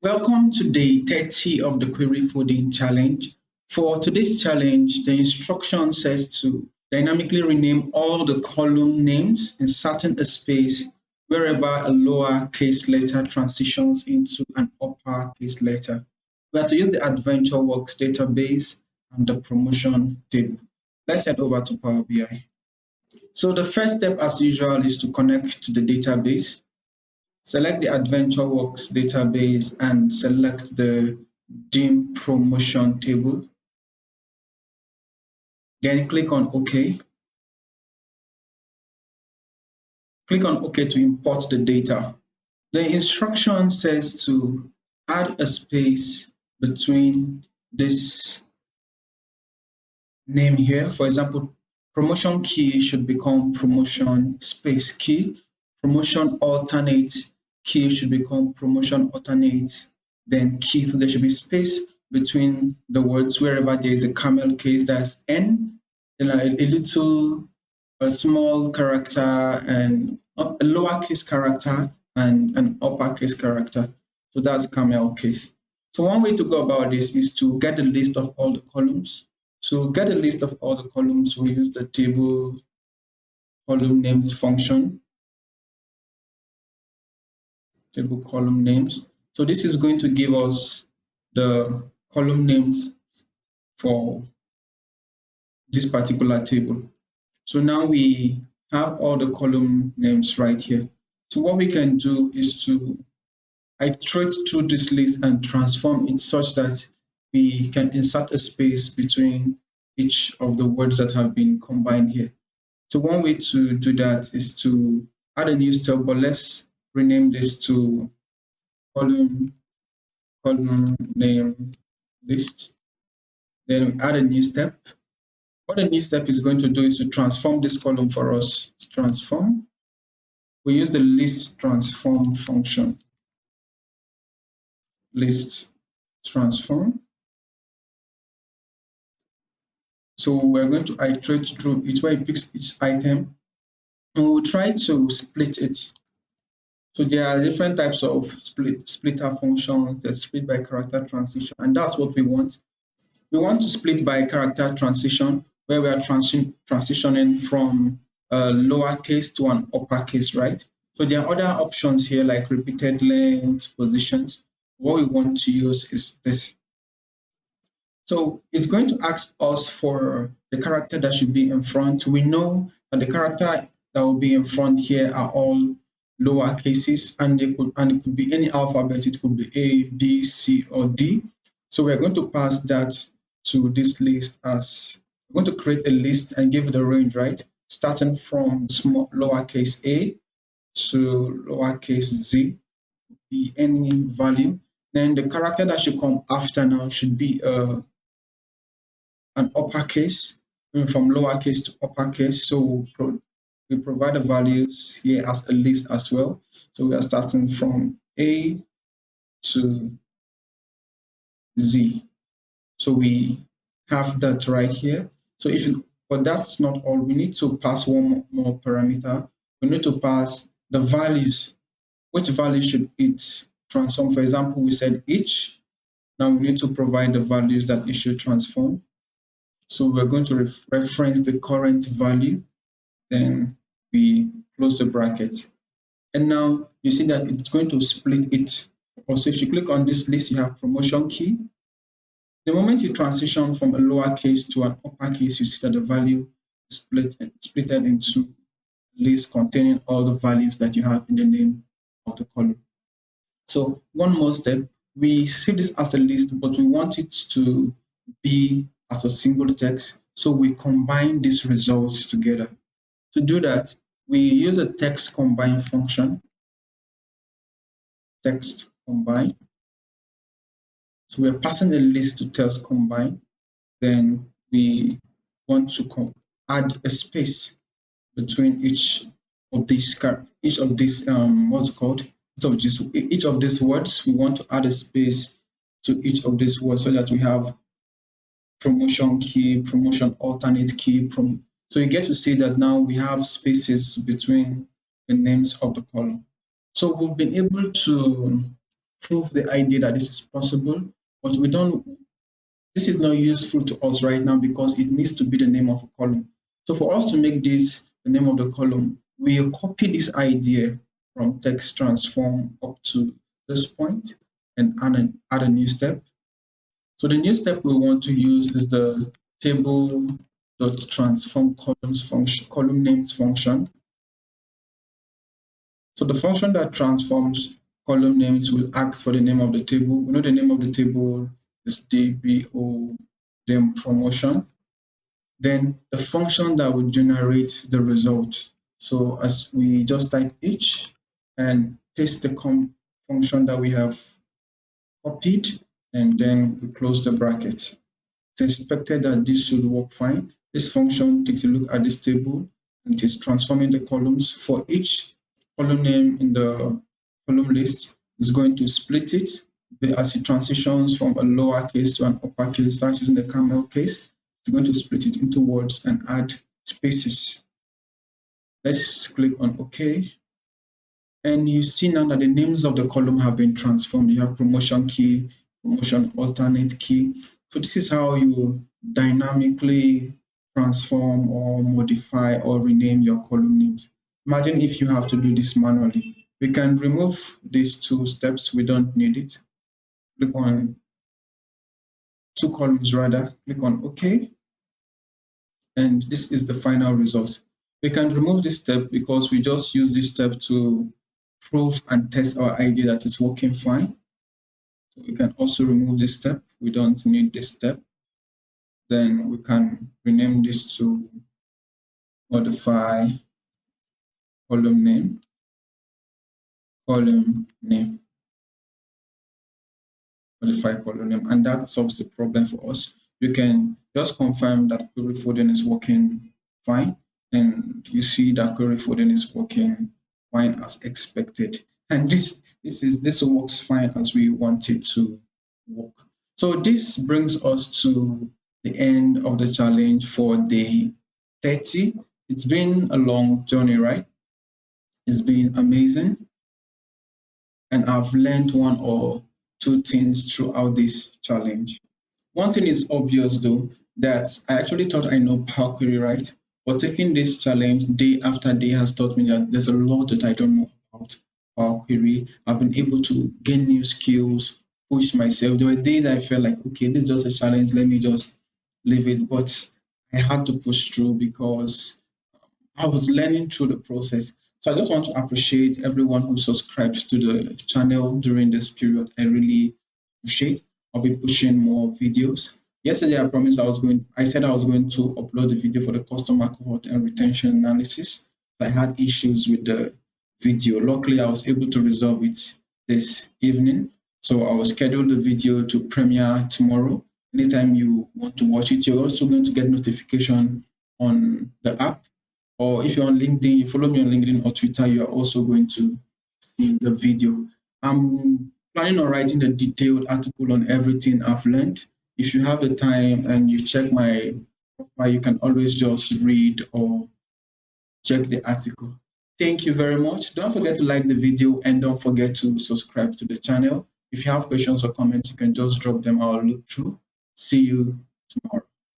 Welcome to day 30 of the Query Fooding Challenge. For today's challenge, the instruction says to dynamically rename all the column names, inserting a space wherever a lowercase letter transitions into an uppercase letter. We are to use the AdventureWorks database and the promotion table. Let's head over to Power BI. So the first step, as usual, is to connect to the database. Select the AdventureWorks database and select the dim promotion table. Then click on OK. Click on OK to import the data. The instruction says to add a space between this name here. For example, promotion key should become promotion space key. Promotion alternate key should become promotion alternate, then key. So there should be space between the words wherever there is a camel case, that's N, then a little, a small character, and a lowercase character, and an uppercase character. So that's camel case. So one way to go about this is to get a list of all the columns. To get a list of all the columns, we use the table column names function, table column names. So this is going to give us the column names for this particular table. So now we have all the column names right here. So what we can do is to iterate through this list and transform it such that we can insert a space between each of the words that have been combined here. So one way to do that is to add a new step, but let's rename this to column name list. Then we add a new step. What the new step is going to do is to transform this column for us. Transform. We use the list transform function. List transform. So we're going to iterate through each where it picks each item, and we'll try to split it. So there are different types of splitter functions. There's split by character transition, and that's what we want. We want to split by character transition, where we are transitioning from a lowercase to an uppercase, right? So there are other options here like repeated length, positions. What we want to use is this. So it's going to ask us for the character that should be in front. We know that the character that will be in front here are all lower cases, and it could be any alphabet. It could be A, B, C, or D. So we're going to pass that to this list as we're going to create a list and give it a range, right? Starting from small lowercase a to lowercase z, be any value. Then the character that should come after now should be an uppercase, from lowercase to uppercase. So we provide the values here as a list as well. So we are starting from A to Z. So we have that right here. So but that's not all. We need to pass one more parameter. We need to pass the values. Which value should it transform? For example, we said each. Now we need to provide the values that it should transform. So we're going to reference the current value, then we close the bracket. And now you see that it's going to split it. Also, if you click on this list, you have promotion key. The moment you transition from a lowercase to an uppercase, you see that the value is splitted into list containing all the values that you have in the name of the column. So one more step, we see this as a list, but we want it to be as a single text. So we combine these results together. To do that, we use a text combine function. Text combine. So we're passing a list to text combine. Then we want to add a space between each of these what's it called? Each of these words. We want to add a space to each of these words so that we have promotion key, promotion alternate key. So you get to see that now we have spaces between the names of the column. So we've been able to prove the idea that this is possible, but we don't. This is not useful to us right now because it needs to be the name of a column. So for us to make this the name of the column, we copy this idea from text transform up to this point and add a new step. So the new step we want to use is the table dot transform columns function, column names function. So the function that transforms column names will ask for the name of the table. We know the name of the table is DBO, then promotion. Then the function that will generate the result. So as we just type each and paste the function that we have copied, and then we close the bracket. It's expected that this should work fine. This function takes a look at this table and it is transforming the columns. For each column name in the column list, it's going to split it as it transitions from a lowercase to an uppercase, starts using the camel case. It's going to split it into words and add spaces. Let's click on OK. And you see now that the names of the column have been transformed. You have promotion key, promotion alternate key. So this is how you dynamically transform or modify or rename your column names. Imagine if you have to do this manually. We can remove these two steps. We don't need it. Click on two columns rather. Click on OK. And this is the final result. We can remove this step because we just use this step to prove and test our idea that it's working fine. So we can also remove this step. We don't need this step. Then we can rename this to modify column name, modify column name, and that solves the problem for us. You can just confirm that query folding is working fine, and you see that query folding is working fine as expected. And this works fine as we want it to work. So this brings us to the end of the challenge for day 30. It's been a long journey, right? It's been amazing. And I've learned one or two things throughout this challenge. One thing is obvious though, that I actually thought I know Power Query, right? But taking this challenge day after day has taught me that there's a lot that I don't know about Power Query. I've been able to gain new skills, push myself. There were days I felt like, okay, this is just a challenge, let me just leave it. But I had to push through because I was learning through the process. So I just want to appreciate everyone who subscribes to the channel during this period. I really appreciate. I'll be pushing more videos. Yesterday I said I was going to upload the video for the customer cohort and retention analysis. I had issues with the video. Luckily, I was able to resolve it this evening. So I will schedule the video to premiere tomorrow. Anytime you want to watch it, you're also going to get notification on the app, or if you're on LinkedIn, you follow me on LinkedIn or Twitter, you are also going to see the video. I'm planning on writing a detailed article on everything I've learned. If you have the time and you check my profile, you can always just read or check the article. Thank you very much. Don't forget to like the video and don't forget to subscribe to the channel. If you have questions or comments, you can just drop them. I'll look through. See you tomorrow.